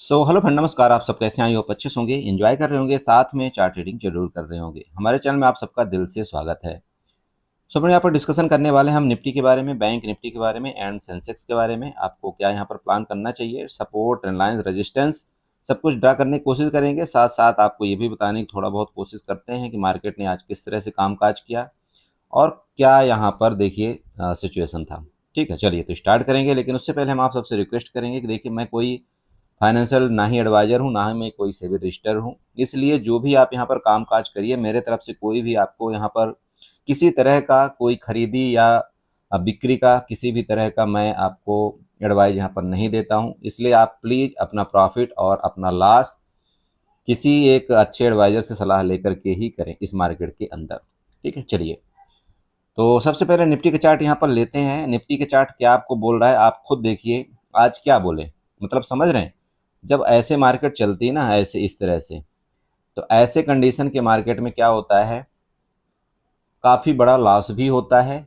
Hello friend, नमस्कार। आप सब कैसे हैं? आई होप अच्छे से होंगे, एंजॉय कर रहे होंगे, साथ में चार्ट रीडिंग जरूर कर रहे होंगे। हमारे चैनल में आप सबका दिल से स्वागत है। फ्रेंड, यहाँ पर डिस्कशन करने वाले हैं हम निफ्टी के बारे में, बैंक निफ्टी के बारे में एंड सेंसेक्स के बारे में। आपको क्या यहाँ पर प्लान करना चाहिए, सपोर्ट, ट्रेंड लाइन, रेजिस्टेंस, सब कुछ ड्रा करने की कोशिश करेंगे। साथ साथ आपको ये भी बताने की थोड़ा बहुत कोशिश करते हैं कि मार्केट ने आज किस तरह से कामकाज किया और क्या यहाँ पर देखिए सिचुएशन था। ठीक है, चलिए तो स्टार्ट करेंगे। लेकिन उससे पहले हम आप सबसे रिक्वेस्ट करेंगे कि देखिए, मैं कोई फाइनेंशियल ना ही एडवाइज़र हूँ, ना ही मैं कोई सेबी रजिस्टर हूँ। इसलिए जो भी आप यहाँ पर काम-काज करिए, मेरे तरफ से कोई भी आपको यहाँ पर किसी तरह का कोई खरीदी या बिक्री का किसी भी तरह का मैं आपको एडवाइस यहाँ पर नहीं देता हूँ। इसलिए आप प्लीज़ अपना प्रॉफ़िट और अपना लॉस किसी एक अच्छे एडवाइज़र से सलाह लेकर के ही करें इस मार्केट के अंदर। ठीक है, चलिए। तो सबसे पहले निफ्टी के चार्ट यहाँ पर लेते हैं। निफ्टी के चार्ट क्या आपको बोल रहा है, आप खुद देखिए। आज क्या बोले, मतलब समझ रहे हैं? जब ऐसे मार्केट चलती है ना, ऐसे इस तरह से, तो ऐसे कंडीशन के मार्केट में क्या होता है, काफ़ी बड़ा लॉस भी होता है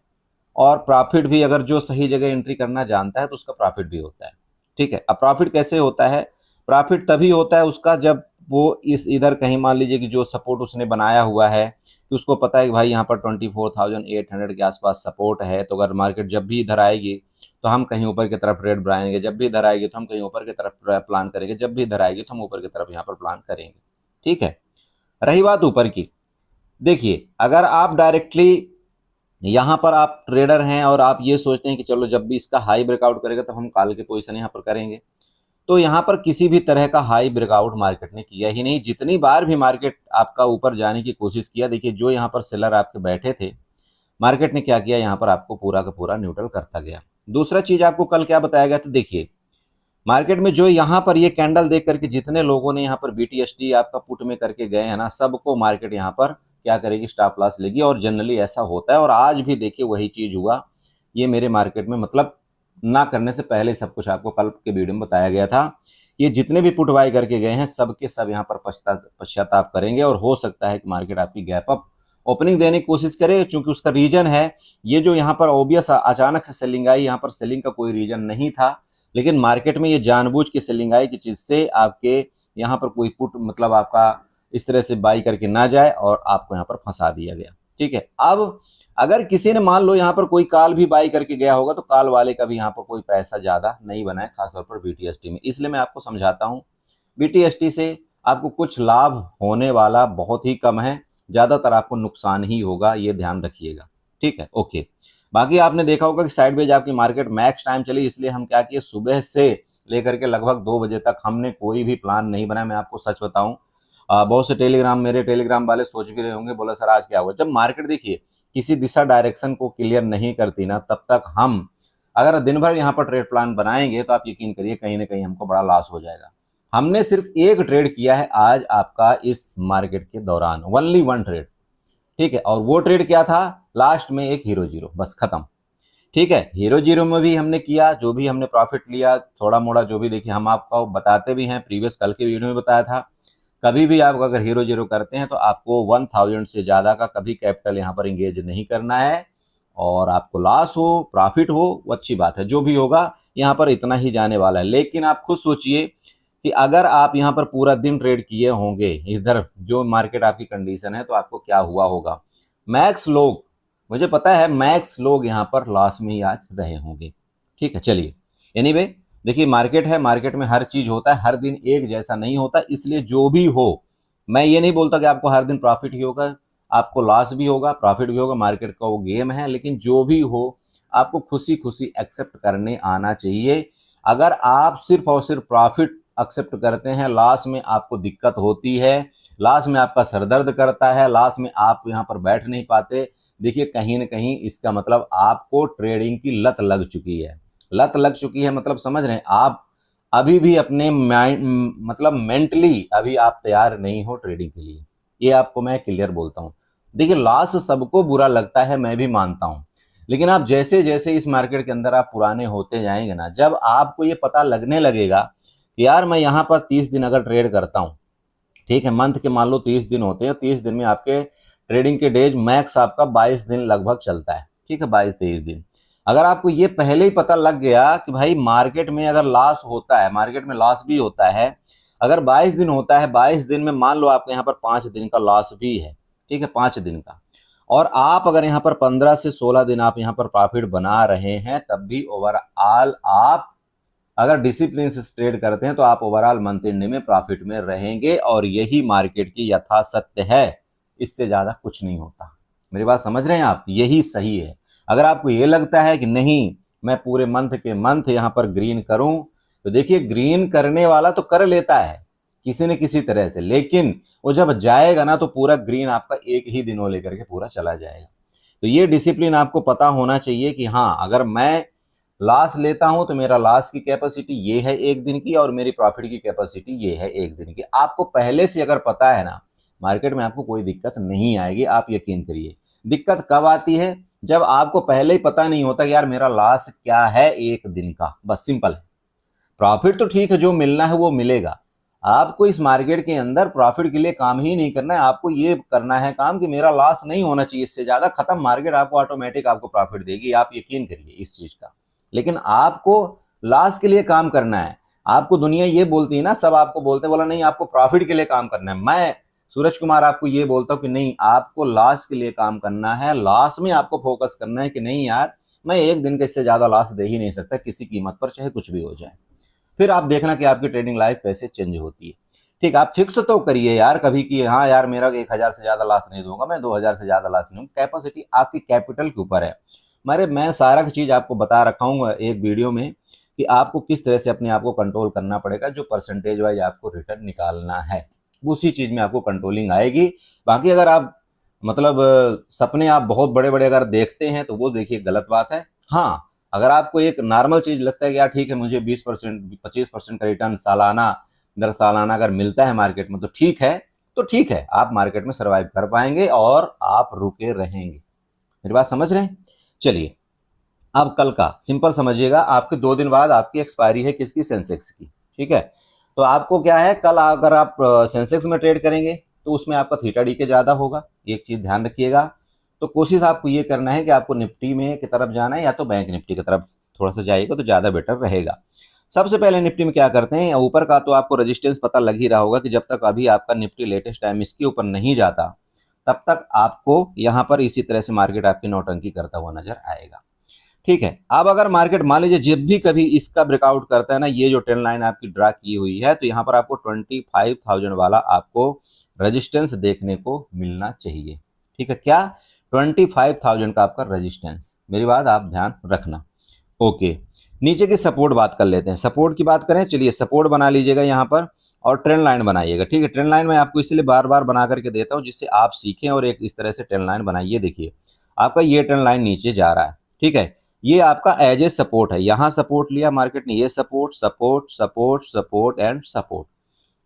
और प्रॉफिट भी। अगर जो सही जगह एंट्री करना जानता है तो उसका प्रॉफिट भी होता है। ठीक है, अब प्रॉफिट कैसे होता है? प्रॉफिट तभी होता है उसका जब वो इस इधर कहीं मान लीजिए कि जो सपोर्ट उसने बनाया हुआ है, कि उसको पता है कि भाई यहाँ पर 24,800 के आसपास सपोर्ट है, तो अगर मार्केट जब भी इधर आएगी तो हम कहीं ऊपर की तरफ ट्रेड बढ़ाएंगे, जब भी इधर आएगी तो हम कहीं ऊपर की तरफ प्लान करेंगे, जब भी इधर आएगी तो हम ऊपर की तरफ यहाँ पर प्लान करेंगे। ठीक है, रही बात ऊपर की, देखिए अगर आप डायरेक्टली यहाँ पर आप ट्रेडर हैं और आप ये सोचते हैं कि चलो जब भी इसका हाई ब्रेकआउट करेगा तो हम कॉल के पोजीशन यहाँ पर करेंगे, तो यहाँ पर किसी भी तरह का हाई ब्रेकआउट मार्केट ने किया ही नहीं। जितनी बार भी मार्केट आपका ऊपर जाने की कोशिश किया, देखिए जो यहाँ पर सेलर आपके बैठे थे, मार्केट ने क्या किया, यहाँ पर आपको पूरा का पूरा न्यूट्रल करता गया। दूसरा चीज आपको कल क्या बताया गया था, देखिए मार्केट में जो यहाँ पर ये कैंडल देख करके जितने लोगों ने यहाँ पर बीटीएसटी आपका पुट में करके गए हैं ना, सबको मार्केट यहाँ पर क्या करेगी, स्टॉप लॉस लेगी। और जनरली ऐसा होता है और आज भी देखिए वही चीज हुआ। ये मेरे मार्केट में मतलब ना करने से पहले सब कुछ आपको कल के वीडियो में बताया गया था। ये जितने भी पुट बाय करके गए हैं सब के सब यहाँ पर पश्चाताप करेंगे और हो सकता है कि मार्केट आपकी गैप अप ओपनिंग देने की कोशिश करे। चूंकि उसका रीजन है ये जो यहाँ पर ओबियस अचानक से सेलिंग आई, यहाँ पर सेलिंग का कोई रीजन नहीं था, लेकिन मार्केट में ये जानबूझ के सेलिंग आई कि जिससे आपके यहाँ पर कोई पुट मतलब आपका इस तरह से बाई करके ना जाए और आपको यहाँ पर फंसा दिया गया। ठीक है, अब अगर किसी ने मान लो यहाँ पर कोई काल भी बाई करके गया होगा तो काल वाले का भी यहाँ पर कोई पैसा ज्यादा नहीं बना है, खासतौर पर बीटीएसटी में। इसलिए मैं आपको समझाता हूँ, बीटीएसटी से आपको कुछ लाभ होने वाला बहुत ही कम है, ज्यादातर आपको नुकसान ही होगा, ये ध्यान रखिएगा। ठीक है, ओके। बाकी आपने देखा होगा कि साइडवेज आपकी मार्केट मैक्स टाइम चली, इसलिए हम क्या किए, सुबह से लेकर के लगभग 2 बजे तक हमने कोई भी प्लान नहीं बनाया। मैं आपको सच बताऊं, बहुत से मेरे टेलीग्राम वाले सोच भी रहे होंगे, बोला सर आज क्या हुआ। जब मार्केट देखिए किसी दिशा डायरेक्शन को क्लियर नहीं करती ना, तब तक हम अगर दिन भर यहाँ पर ट्रेड प्लान बनाएंगे तो आप यकीन करिए कहीं ना कहीं हमको बड़ा लॉस हो जाएगा। हमने सिर्फ एक ट्रेड किया है आज आपका इस मार्केट के दौरान, ओनली वन ट्रेड। ठीक है, और वो ट्रेड क्या था, लास्ट में एक हीरो जीरो, बस खत्म। ठीक है, हीरो जीरो में भी हमने किया, जो भी हमने प्रॉफिट लिया थोड़ा मोड़ा, जो भी देखिए हम आपको बताते भी हैं, प्रीवियस कल के वीडियो में बताया था। कभी भी आप अगर हीरो जीरो करते हैं तो आपको 1000 से ज़्यादा का कभी कैपिटल यहाँ पर इंगेज नहीं करना है। और आपको लॉस हो प्रॉफिट हो वो अच्छी बात है, जो भी होगा यहाँ पर इतना ही जाने वाला है। लेकिन आप खुद सोचिए कि अगर आप यहाँ पर पूरा दिन ट्रेड किए होंगे इधर जो मार्केट आपकी कंडीशन है, तो आपको क्या हुआ होगा। मैक्स लोग, मुझे पता है मैक्स लोग यहाँ पर लॉस में ही आज रहे होंगे। ठीक है, चलिए। एनीवे देखिए मार्केट है, मार्केट में हर चीज होता है, हर दिन एक जैसा नहीं होता। इसलिए जो भी हो, मैं ये नहीं बोलता कि आपको हर दिन प्रॉफिट ही होगा, आपको लॉस भी होगा, प्रॉफिट भी होगा, मार्केट का वो गेम है। लेकिन जो भी हो आपको खुशी खुशी एक्सेप्ट करने आना चाहिए। अगर आप सिर्फ और सिर्फ प्रॉफिट एक्सेप्ट करते हैं, लॉस में आपको दिक्कत होती है, लॉस में आपका सरदर्द करता है, लॉस में आप यहाँ पर बैठ नहीं पाते, देखिए कहीं ना कहीं इसका मतलब आपको ट्रेडिंग की लत लग चुकी है। लत लग चुकी है मतलब समझ रहे हैं आप, अभी भी अपने मतलब मेंटली अभी आप तैयार नहीं हो ट्रेडिंग के लिए, ये आपको मैं क्लियर बोलता हूँ। देखिए लॉस सबको बुरा लगता है, मैं भी मानता हूँ। लेकिन आप जैसे जैसे इस मार्केट के अंदर आप पुराने होते जाएंगे ना, जब आपको ये पता लगने लगेगा कि यार मैं यहाँ पर 30 दिन अगर ट्रेड करता हूँ, ठीक है, मंथ के मान लो 30 दिन होते हैं, 30 दिन में आपके ट्रेडिंग के डेज मैक्स आपका 22 दिन लगभग चलता है। ठीक है, 22-23 दिन। अगर आपको ये पहले ही पता लग गया कि भाई मार्केट में अगर लॉस होता है, मार्केट में लॉस भी होता है, अगर 22 दिन होता है, 22 दिन में मान लो आपके यहाँ पर 5 दिन का लॉस भी है, ठीक है, 5 दिन का, और आप अगर यहाँ पर 15 से 16 दिन आप यहाँ पर प्रॉफिट बना रहे हैं, तब भी ओवरऑल आप अगर डिसिप्लिन से ट्रेड करते हैं तो आप ओवरऑल मंथ एंड में प्रॉफिट में रहेंगे, और यही मार्केट की यथा सत्य है, इससे ज्यादा कुछ नहीं होता। मेरी बात समझ रहे हैं आप, यही सही है। अगर आपको ये लगता है कि नहीं मैं पूरे मंथ के मंथ यहाँ पर ग्रीन करूं, तो देखिए ग्रीन करने वाला तो कर लेता है किसी न किसी तरह से, लेकिन वो जब जाएगा ना तो पूरा ग्रीन आपका एक ही दिनों लेकर के पूरा चला जाएगा। तो ये डिसिप्लिन आपको पता होना चाहिए कि हाँ, अगर मैं लॉस लेता हूं तो मेरा लॉस की कैपेसिटी ये है एक दिन की, और मेरी प्रॉफिट की कैपेसिटी ये है एक दिन की। आपको पहले से अगर पता है ना, मार्केट में आपको कोई दिक्कत नहीं आएगी, आप यकीन करिए। दिक्कत कब आती है? जब आपको पहले ही पता नहीं होता कि यार मेरा लॉस क्या है एक दिन का, बस सिंपल है। प्रॉफिट तो ठीक है, जो मिलना है वो मिलेगा। आपको इस मार्केट के अंदर प्रॉफिट के लिए काम ही नहीं करना है, आपको ये करना है काम कि मेरा लॉस नहीं होना चाहिए, इससे ज्यादा खत्म। मार्केट आपको ऑटोमेटिक आपको प्रॉफिट देगी, आप यकीन करिए इस चीज का। लेकिन आपको लॉस के लिए काम करना है। आपको दुनिया ये बोलती है ना, सब आपको बोलते हैं, बोला नहीं आपको प्रॉफिट के लिए काम करना है। मैं सूरज कुमार आपको ये बोलता हूं कि नहीं, आपको लॉस के लिए काम करना है। लॉस में आपको फोकस करना है कि नहीं यार, मैं एक दिन के इससे ज्यादा लॉस दे ही नहीं सकता किसी कीमत पर, चाहे कुछ भी हो जाए। फिर आप देखना कि आपकी ट्रेडिंग लाइफ कैसे चेंज होती है। ठीक, आप फिक्स तो करिए यार कभी कि हाँ यार मेरा 1000 से ज्यादा लॉस नहीं दूंगा, मैं 2000 से ज्यादा लॉस नहीं दूंगा। कैपेसिटी आपकी कैपिटल के ऊपर है। मैं सारा चीज आपको बता रखा हूँ एक वीडियो में कि आपको किस तरह से अपने आप को कंट्रोल करना पड़ेगा, जो परसेंटेज वाइज आपको रिटर्न निकालना है, उसी चीज में आपको कंट्रोलिंग आएगी। बाकी अगर आप मतलब सपने आप बहुत बड़े बड़े अगर देखते हैं तो वो देखिए गलत बात है। हाँ, अगर आपको एक नॉर्मल चीज लगता है कि यार ठीक है मुझे 20% 25% का रिटर्न सालाना दर सालाना अगर मिलता है मार्केट में, तो ठीक है, तो ठीक है, आप मार्केट में सर्वाइव कर पाएंगे और आप रुके रहेंगे। मेरी बात समझ रहे हैं? चलिए, अब कल का सिंपल समझिएगा। आपके 2 दिन बाद आपकी एक्सपायरी है किसकी? सेंसेक्स की। ठीक है, तो आपको क्या है, कल अगर आप सेंसेक्स में ट्रेड करेंगे तो उसमें आपका थीटा डी के ज्यादा होगा, एक चीज ध्यान रखिएगा। तो कोशिश आपको ये करना है कि आपको निफ्टी में की तरफ जाना है, या तो बैंक निफ्टी की तरफ थोड़ा सा जाइएगा तो ज्यादा बेटर रहेगा। सबसे पहले निफ्टी में क्या करते हैं, ऊपर का तो आपको रेजिस्टेंस पता लग ही रहा होगा कि जब तक अभी आपका निफ्टी लेटेस्ट टाइम इसके ऊपर नहीं जाता, तब तक आपको यहाँ पर इसी तरह से मार्केट आपकी नौटंकी करता हुआ नजर आएगा। ठीक है, अब अगर मार्केट मान लीजिए जब भी कभी इसका ब्रेकआउट करता है ना, ये जो ट्रेंड लाइन आपकी ड्रा की हुई है, तो यहाँ पर आपको 25,000 वाला आपको रेजिस्टेंस देखने को मिलना चाहिए। ठीक है, क्या? 25,000 का आपका रेजिस्टेंस। मेरी बात आप ध्यान रखना। ओके, नीचे की सपोर्ट बात कर लेते हैं। सपोर्ट की बात करें, चलिए सपोर्ट बना लीजिएगा यहाँ पर, और ट्रेंड लाइन बनाइएगा। ठीक है, ट्रेंड लाइन मैं आपको इसलिए बार बार बना करके देता हूँ जिससे आप सीखें, और एक इस तरह से ट्रेंड लाइन बनाइए। देखिए आपका ये ट्रेंड लाइन नीचे जा रहा है, ठीक है, ये आपका एज ए सपोर्ट है। यहां सपोर्ट लिया मार्केट ने, ये support support support support and support,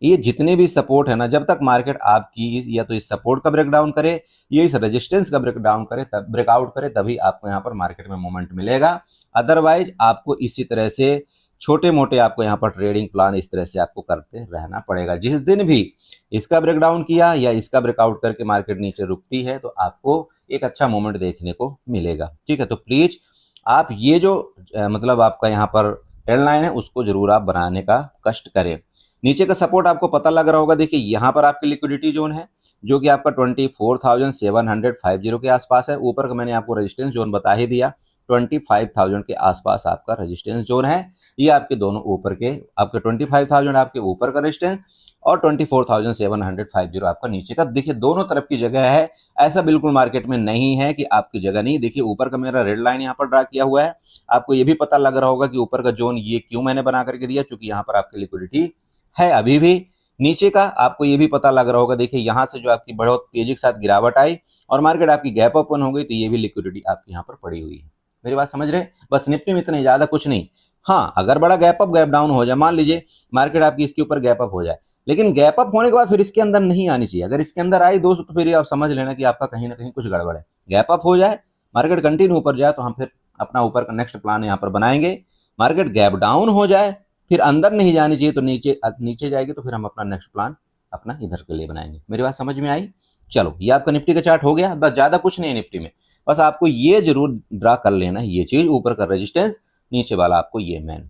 ये जितने भी सपोर्ट है ना, जब तक मार्केट आपकी या तो इस सपोर्ट का ब्रेकडाउन करे या इस रेजिस्टेंस का ब्रेकडाउन करे, तब ब्रेकआउट करे, तभी आपको यहाँ पर मार्केट में मोमेंट मिलेगा। अदरवाइज आपको इसी तरह से छोटे मोटे आपको यहाँ पर ट्रेडिंग प्लान इस तरह से आपको करते रहना पड़ेगा। जिस दिन भी इसका ब्रेकडाउन किया या इसका ब्रेकआउट करके मार्केट नीचे रुकती है, तो आपको एक अच्छा मोमेंट देखने को मिलेगा। ठीक है, तो प्लीज आप ये जो मतलब आपका यहाँ पर ट्रेंड लाइन है उसको जरूर आप बनाने का कष्ट करें। नीचे का सपोर्ट आपको पता लग रहा होगा, देखिए यहाँ पर आपकी लिक्विडिटी जोन है जो कि आपका 24,750 के आसपास है। ऊपर का मैंने आपको रेजिस्टेंस जोन बता ही दिया, 25,000 के आसपास आपका रेजिस्टेंस जोन है। ये आपके दोनों ऊपर के, आपके 25,000 आपके ऊपर का रेजिस्टेंस और 24,750 आपका नीचे का। देखिए दोनों तरफ की जगह है, ऐसा बिल्कुल मार्केट में नहीं है कि आपकी जगह नहीं। देखिए ऊपर का मेरा रेड लाइन यहाँ पर ड्रा किया हुआ है, आपको ये भी पता लग रहा होगा कि ऊपर का जोन ये क्यों मैंने बना करके दिया, क्योंकि यहाँ पर आपकी लिक्विडिटी है अभी भी। नीचे का आपको ये भी पता लग रहा होगा, देखिए यहाँ से जो आपकी बहुत तेजी के साथ गिरावट आई और मार्केट आपकी गैप ओपन हो गई, तो ये भी लिक्विडिटी आपकी यहाँ पर पड़ी हुई है। मेरी बात समझ रहे? बस निफ्टी में इतना ज्यादा कुछ नहीं। हाँ, अगर बड़ा गैप अप गैप डाउन हो जाए, मान लीजिए मार्केट आपकी इसके ऊपर गैप अप हो जाए, लेकिन गैप अप होने के बाद फिर इसके अंदर नहीं आनी चाहिए। अगर इसके अंदर आई दोस्तों, तो फिर आप समझ लेना कि आपका कहीं ना कहीं कुछ गड़बड़ है। गैप अप हो जाए, मार्केट कंटिन्यू ऊपर जाए, तो हम फिर अपना ऊपर का नेक्स्ट प्लान यहाँ पर बनाएंगे। मार्केट गैप डाउन हो जाए, फिर अंदर नहीं जानी चाहिए, तो नीचे नीचे जाएगी, तो फिर हम अपना नेक्स्ट प्लान अपना इधर के लिए बनाएंगे। मेरी बात समझ में आई? चलो ये आपका निफ्टी का चार्ट हो गया, बस ज्यादा कुछ नहीं है निफ्टी में, बस आपको ये जरूर ड्रा कर लेना है, ये चीज ऊपर का रेजिस्टेंस, नीचे वाला आपको ये मैन।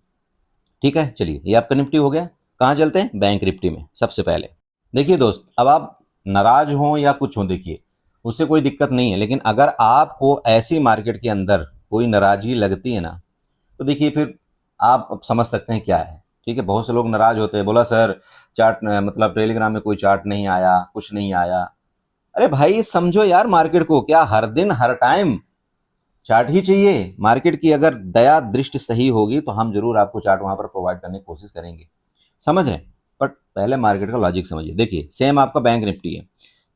ठीक है, चलिए ये आपका निफ्टी हो गया। कहाँ चलते हैं, बैंक निफ्टी में। सबसे पहले देखिए दोस्त, अब आप नाराज हो या कुछ हो, देखिए उससे कोई दिक्कत नहीं है, लेकिन अगर आपको ऐसी मार्केट के अंदर कोई नाराजगी लगती है ना, तो देखिए फिर आप अब समझ सकते हैं क्या है। ठीक है, बहुत से लोग नाराज होते हैं, बोला सर चार्ट मतलब टेलीग्राम में कोई चार्ट नहीं आया, कुछ नहीं आया। अरे भाई समझो यार मार्केट को, क्या हर दिन हर टाइम चार्ट ही चाहिए? मार्केट की अगर दया दृष्टि सही होगी तो हम जरूर आपको चार्ट वहां पर प्रोवाइड करने की कोशिश करेंगे, समझ रहे हैं? बट पहले मार्केट का लॉजिक समझिए। देखिए सेम आपका बैंक निफ्टी है,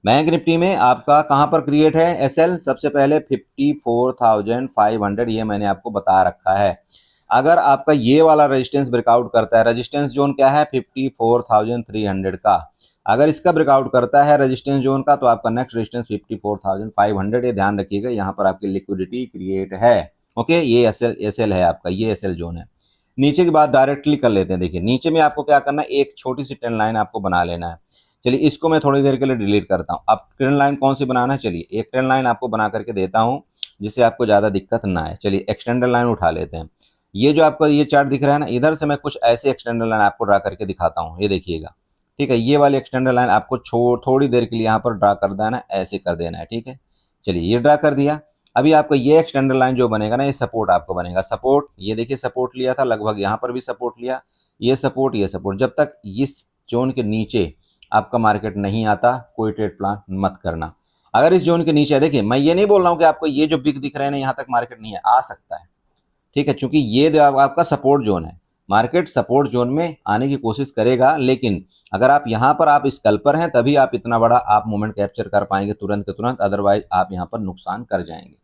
बैंक निफ्टी में आपका कहां पर क्रिएट है एसएल, सबसे पहले 54,500, ये मैंने आपको बता रखा है। अगर आपका ये वाला रेजिस्टेंस ब्रेकआउट करता है, रेजिस्टेंस जोन क्या है 54,300 का, अगर इसका ब्रेकआउट करता है रेजिस्टेंस जोन का, तो आपका नेक्स्ट रेजिस्टेंस 54,500, ये ध्यान रखिएगा, यहाँ पर आपकी लिक्विडिटी क्रिएट है। ओके, ये एसएल है आपका, ये एसएल जोन है। नीचे की बात डायरेक्टली कर लेते हैं। देखिए नीचे में आपको क्या करना है, एक छोटी सी ट्रेंड लाइन आपको बना लेना है। चलिए इसको मैं थोड़ी देर के लिए डिलीट करता हूँ। अब ट्रेंड लाइन कौन सी बनाना है, चलिए एक ट्रेंड लाइन आपको बना करके देता हूँ जिससे आपको ज़्यादा दिक्कत ना आए। चलिए एक्सटेंडर लाइन उठा लेते हैं। ये जो आपका ये चार्ट दिख रहा है ना, इधर से मैं कुछ ऐसे एक्सटेंडर लाइन आपको ड्रा करके दिखाता हूँ, ये देखिएगा। ठीक है, ये वाली एक्सटेंडर लाइन आपको थोड़ी देर के लिए यहाँ पर ड्रा कर देना है, ऐसे कर देना है। ठीक है, चलिए ये ड्रा कर दिया। अभी आपका ये एक्सटेंडर लाइन जो बनेगा ना, ये सपोर्ट आपको बनेगा। सपोर्ट ये देखिए, सपोर्ट लिया था लगभग, यहाँ पर भी सपोर्ट लिया, ये सपोर्ट ये सपोर्ट। जब तक इस जोन के नीचे आपका मार्केट नहीं आता, कोई ट्रेड प्लान मत करना। अगर इस जोन के नीचे, देखिए मैं ये नहीं बोल रहा हूँ कि आपको ये जो बिग दिख रहे हैं ना, यहाँ तक मार्केट नहीं है, आ सकता है। ठीक है, क्योंकि ये आपका सपोर्ट जोन है, मार्केट सपोर्ट जोन में आने की कोशिश करेगा, लेकिन अगर आप यहाँ पर आप स्कैल्पर हैं तभी आप इतना बड़ा आप मोमेंट कैप्चर कर पाएंगे तुरंत के तुरंत, अदरवाइज आप यहाँ पर नुकसान कर जाएंगे।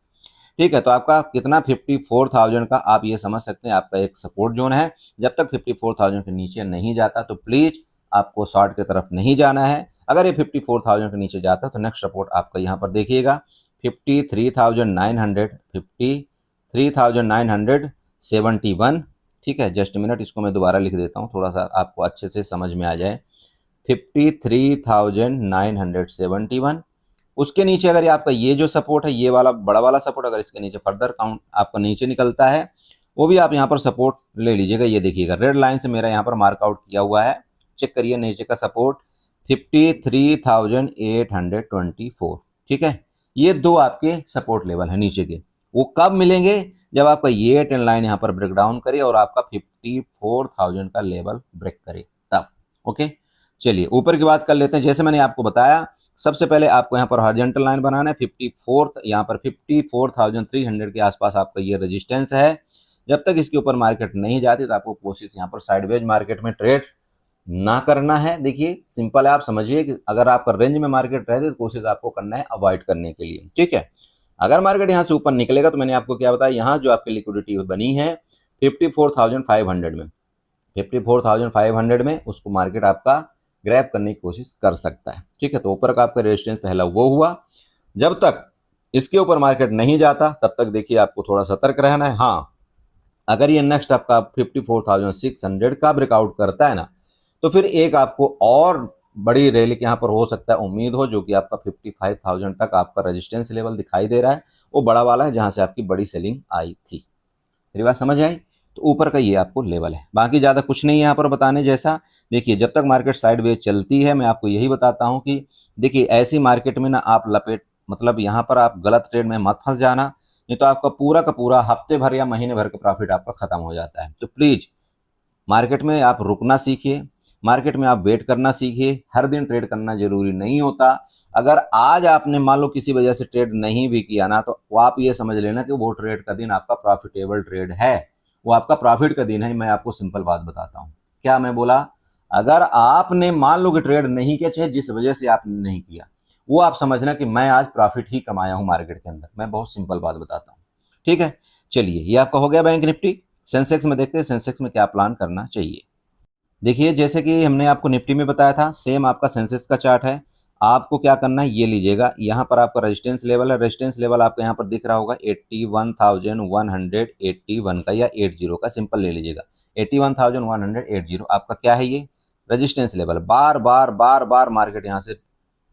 ठीक है, तो आपका कितना 54,000 का आप ये समझ सकते हैं आपका एक सपोर्ट जोन है। जब तक 54,000 के नीचे नहीं जाता तो प्लीज आपको शॉर्ट की तरफ नहीं जाना है। अगर ये 54,000 के नीचे जाता है तो नेक्स्ट सपोर्ट आपका यहाँ पर देखिएगा 53,900, 53,971। ठीक है, जस्ट मिनट, इसको मैं दोबारा लिख देता हूँ थोड़ा सा आपको अच्छे से समझ में आ जाए। 53,971, उसके नीचे अगर आपका ये जो सपोर्ट है, ये वाला बड़ा वाला सपोर्ट, अगर इसके नीचे फर्दर काउंट आपका नीचे निकलता है, वो भी आप यहाँ पर सपोर्ट ले लीजिएगा। ये देखिएगा रेड लाइन से मेरा यहाँ पर मार्कआउट किया हुआ है, चेक करिए नीचे का सपोर्ट 53,824। ठीक है, ये दो आपके सपोर्ट लेवल है नीचे के। वो कब मिलेंगे, जब आपका ये ट्रेंड लाइन यहाँ पर ब्रेक डाउन करे और आपका 54,000 का लेवल ब्रेक करे तब। ओके, चलिए ऊपर की बात कर लेते हैं। जैसे मैंने आपको बताया, सबसे पहले आपको यहाँ पर हॉरिजॉन्टल लाइन बनाना है 54, यहाँ पर 54,300 के आसपास आपका ये रेजिस्टेंस है। जब तक इसके ऊपर मार्केट नहीं जाती तो आपको कोशिश यहाँ पर साइडवेज मार्केट में ट्रेड ना करना है। देखिए सिंपल है, आप समझिए कि अगर आपका रेंज में मार्केट रहती है तो कोशिश आपको करना है अवॉइड करने के लिए। ठीक है, अगर मार्केट यहाँ से ऊपर निकलेगा तो मैंने आपको क्या बताया, यहाँ जो आपकी लिक्विडिटी बनी है 54,500 में, 54,500 में उसको मार्केट आपका ग्रैब करने की कोशिश कर सकता है। ठीक है, तो ऊपर का आपका रेजिस्टेंस पहला वो हुआ। जब तक इसके ऊपर मार्केट नहीं जाता तब तक देखिए आपको थोड़ा सतर्क रहना है। हाँ, अगर ये नेक्स्ट आपका 54,600 का ब्रेकआउट करता है ना, तो फिर एक आपको और बड़ी रैली यहाँ पर हो सकता है उम्मीद हो, जो कि आपका 55,000 तक आपका रेजिस्टेंस लेवल दिखाई दे रहा है, वो बड़ा वाला है जहां से आपकी बड़ी सेलिंग आई थी। मेरी बात समझ आई? तो ऊपर का ये आपको लेवल है, बाकी ज़्यादा कुछ नहीं है यहाँ पर बताने जैसा। देखिए जब तक मार्केट साइडवेज चलती है, मैं आपको यही बताता हूँ कि देखिए ऐसी मार्केट में ना आप लपेट मतलब यहाँ पर आप गलत ट्रेड में मत फंस जाना, नहीं तो आपका पूरा का पूरा हफ्ते भर या महीने भर का प्रॉफिट आपका खत्म हो जाता है। तो प्लीज़ मार्केट में आप रुकना सीखिए, मार्केट में आप वेट करना सीखिए। हर दिन ट्रेड करना जरूरी नहीं होता। अगर आज आपने मान लो किसी वजह से ट्रेड नहीं भी किया ना, तो आप ये समझ लेना कि वो ट्रेड का दिन आपका प्रॉफिटेबल ट्रेड है, वो आपका प्रॉफिट का दिन है। मैं आपको सिंपल बात बताता हूँ, क्या मैं बोला, अगर आपने मान लो कि ट्रेड नहीं किया, चाहे जिस वजह से आपने नहीं किया, वो आप समझना कि मैं आज प्रॉफिट ही कमाया हूँ मार्केट के अंदर। मैं बहुत सिंपल बात बताता हूँ। ठीक है, चलिए ये आपका हो गया बैंक निफ्टी। सेंसेक्स में देखते हैं सेंसेक्स में क्या प्लान करना चाहिए। देखिए जैसे कि हमने आपको निफ्टी में बताया था, सेम आपका सेंसेक्स का चार्ट है। आपको क्या करना है, ये लीजिएगा, यहाँ पर आपका रेजिस्टेंस लेवल है। रेजिस्टेंस लेवल आपको यहाँ पर दिख रहा होगा 81,181 का या 80 का, सिंपल ले लीजिएगा 81,180 आपका क्या है, ये रेजिस्टेंस लेवल। बार बार बार बार मार्केट यहाँ से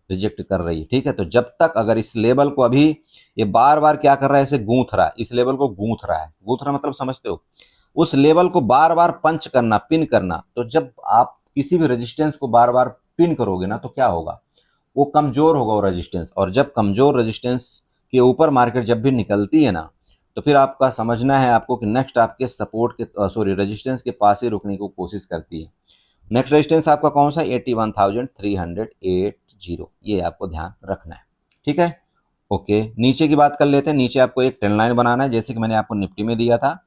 रिजेक्ट कर रही है, ठीक है। तो जब तक अगर इस लेवल को अभी ये बार बार क्या कर रहा है, इसे गूंथ रहा है, इस लेवल को गूंथ रहा है, गूंथ रहा मतलब समझते हो, उस लेवल को बार बार पंच करना, पिन करना। तो जब आप किसी भी रेजिस्टेंस को बार बार पिन करोगे ना, तो क्या होगा, वो कमजोर होगा वो रेजिस्टेंस। और जब कमजोर रेजिस्टेंस के ऊपर मार्केट जब भी निकलती है ना, तो फिर आपका समझना है आपको कि नेक्स्ट आपके सपोर्ट के सॉरी रेजिस्टेंस के पास ही रुकने की कोशिश करती है। नेक्स्ट रेजिस्टेंस आपका कौन सा, 81,380, ये आपको ध्यान रखना है, ठीक है। ओके, नीचे की बात कर लेते हैं। नीचे आपको एक ट्रेंड लाइन बनाना है, जैसे कि मैंने आपको निफ्टी में दिया था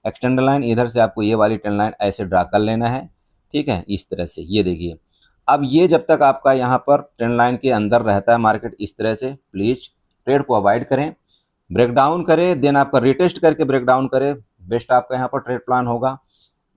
एक्सटेंड लाइन। इधर से आपको ये वाली ट्रेंड लाइन ऐसे ड्रा कर लेना है, ठीक है, इस तरह से। ये देखिए, अब ये जब तक आपका यहाँ पर ट्रेंड लाइन के अंदर रहता है मार्केट इस तरह से, प्लीज ट्रेड को अवॉइड करें, ब्रेकडाउन करें, देन आपका रिटेस्ट करके ब्रेकडाउन करें, बेस्ट आपका यहाँ पर ट्रेड प्लान होगा।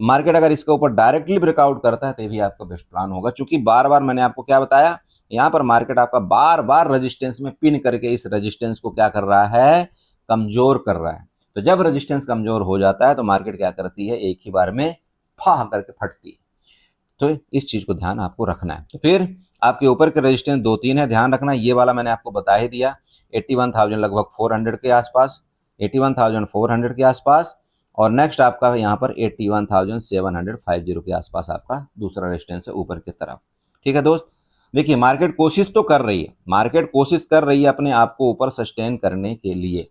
मार्केट अगर इसके ऊपर डायरेक्टली ब्रेकआउट करता है तो भी आपका बेस्ट प्लान होगा, क्योंकि बार बार मैंने आपको क्या बताया, यहाँ पर मार्केट आपका बार बार रेजिस्टेंस में पिन करके इस रेजिस्टेंस को क्या कर रहा है, कमजोर कर रहा है। तो जब रेजिस्टेंस कमजोर हो जाता है तो मार्केट क्या करती है, एक ही बार में फा करके फटती है। तो इस चीज को ध्यान आपको रखना है। तो फिर आपके ऊपर के रेजिस्टेंस 2-3 है, ध्यान रखना। ये वाला मैंने आपको बता ही दिया, 81,000 लगभग 400 के आसपास, 81,400 के आसपास। और नेक्स्ट आपका यहाँ पर 81,750 के आसपास आपका दूसरा रेजिस्टेंस है ऊपर की तरफ, ठीक है दोस्त। देखिए, मार्केट कोशिश तो कर रही है, मार्केट कोशिश कर रही है अपने आप को ऊपर सस्टेन करने के लिए,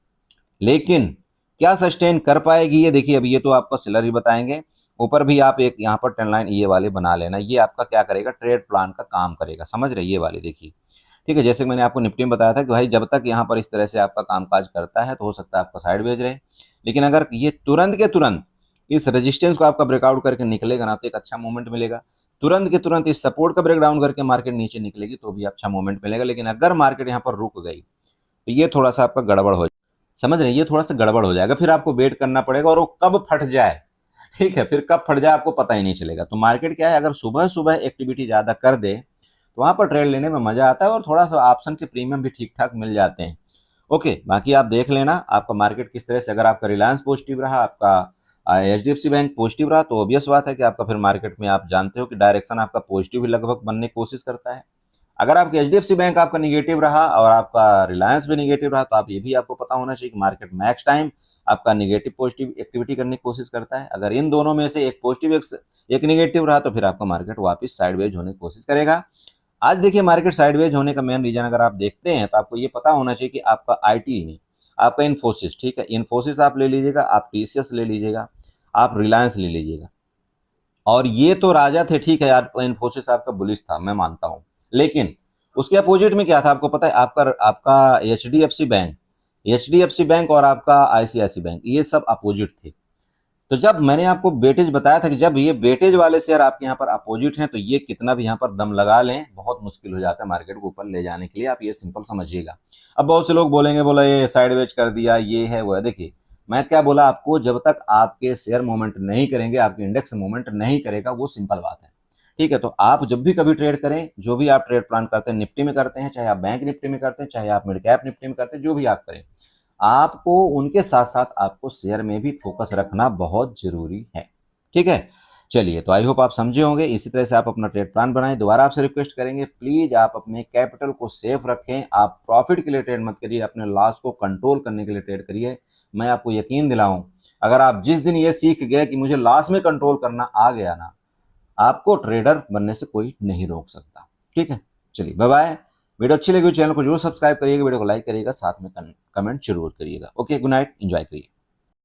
लेकिन क्या सस्टेन कर पाएगी ये देखिए। अभी ये तो आपका सेलर ही बताएंगे। ऊपर भी आप एक यहाँ पर ट्रेंड लाइन ये वाले बना लेना, ये आपका क्या करेगा, ट्रेड प्लान का काम करेगा, समझ रहे, ये वाली देखिए, ठीक है। जैसे मैंने आपको निफ्टी में बताया था कि भाई जब तक यहाँ पर इस तरह से आपका कामकाज करता है तो हो सकता है आपका साइडवेज रहे, लेकिन अगर ये तुरंत के तुरंत इस रेजिस्टेंस को आपका ब्रेकआउट करके निकलेगा ना, तो एक अच्छा मूवमेंट मिलेगा। तुरंत के तुरंत इस सपोर्ट का ब्रेकडाउन करके मार्केट नीचे निकलेगी तो भी अच्छा मूवमेंट मिलेगा। लेकिन अगर मार्केट यहाँ पर रुक गई तो ये थोड़ा सा आपका गड़बड़ हो, समझ रहे, ये थोड़ा सा गड़बड़ हो जाएगा, फिर आपको वेट करना पड़ेगा, और वो कब फट जाए, ठीक है, फिर कब फट जाए आपको पता ही नहीं चलेगा। तो मार्केट क्या है, अगर सुबह सुबह एक्टिविटी ज्यादा कर दे तो वहां पर ट्रेड लेने में मजा आता है, और थोड़ा सा ऑप्शन के प्रीमियम भी ठीक ठाक मिल जाते हैं। ओके, बाकी आप देख लेना आपका मार्केट किस तरह से, अगर आपका रिलायंस पॉजिटिव रहा, आपका एचडीएफसी बैंक पॉजिटिव रहा, तो ऑब्वियस बात है कि आपका फिर मार्केट में आप जानते हो कि डायरेक्शन आपका पॉजिटिव ही लगभग बनने की कोशिश करता है। अगर आपका एचडीएफसी बैंक आपका निगेटिव रहा और आपका रिलायंस भी निगेटिव रहा, तो आप ये भी आपको पता होना चाहिए कि मार्केट मैक्स टाइम आपका निगेटिव पॉजिटिव एक्टिविटी करने की कोशिश करता है। अगर इन दोनों में से एक पॉजिटिव एक निगेटिव रहा, तो फिर आपका मार्केट वापस साइडवेज होने की कोशिश करेगा। आज देखिए, मार्केट साइडवेज होने का मेन रीजन अगर आप देखते हैं तो आपको ये पता होना चाहिए कि आपका आईटी नहीं, आपका इन्फोसिस, ठीक है, इन्फोसिस आप ले लीजिएगा, आप टीसीएस ले लीजिएगा, आप रिलायंस ले लीजिएगा। और ये तो राजा थे, ठीक है यार, इन्फोसिस आपका बुलिश था, मैं मानता हूं, लेकिन उसके अपोजिट में क्या था आपको पता है, आपका आपका एचडीएफसी बैंक और आपका आईसीआईसी बैंक, ये सब अपोजिट थे। तो जब मैंने आपको वेटेज बताया था कि जब ये वेटेज वाले शेयर आपके यहाँ पर अपोजिट हैं, तो ये कितना भी यहाँ पर दम लगा लें बहुत मुश्किल हो जाता है मार्केट को ऊपर ले जाने के लिए, आप ये सिंपल समझिएगा। अब बहुत से लोग बोलेंगे, बोला ये साइडवेज कर दिया, ये है वो है। देखिए, मैं क्या बोला आपको, जब तक आपके शेयर मूवमेंट नहीं करेंगे, आपके इंडेक्स मूवमेंट नहीं करेगा, वो सिंपल बात है, ठीक है। तो आप जब भी कभी ट्रेड करें, जो भी आप ट्रेड प्लान करते हैं, निफ्टी में करते हैं, चाहे आप बैंक निफ्टी में करते हैं, चाहे आप मिड कैप निफ्टी में करते हैं, जो भी आप करें, आपको उनके साथ साथ आपको शेयर में भी फोकस रखना बहुत जरूरी है, ठीक है। चलिए, तो आई होप आप समझे होंगे। इसी तरह से आप अपना ट्रेड प्लान बनाएं। दोबारा आपसे रिक्वेस्ट करेंगे, प्लीज आप अपने कैपिटल को सेफ रखें, आप प्रॉफिट के लिए ट्रेड मत करिए, अपने लॉस को कंट्रोल करने के लिए ट्रेड करिए। मैं आपको यकीन दिलाऊं, अगर आप जिस दिन ये सीख गए कि मुझे लॉस में कंट्रोल करना आ गया ना, आपको ट्रेडर बनने से कोई नहीं रोक सकता, ठीक है। चलिए, बाय बाय। वीडियो अच्छी लगी, चैनल को जरूर सब्सक्राइब करिएगा, वीडियो को लाइक करिएगा, साथ में कमेंट जरूर करिएगा। ओके, गुड नाइट, एंजॉय करिए।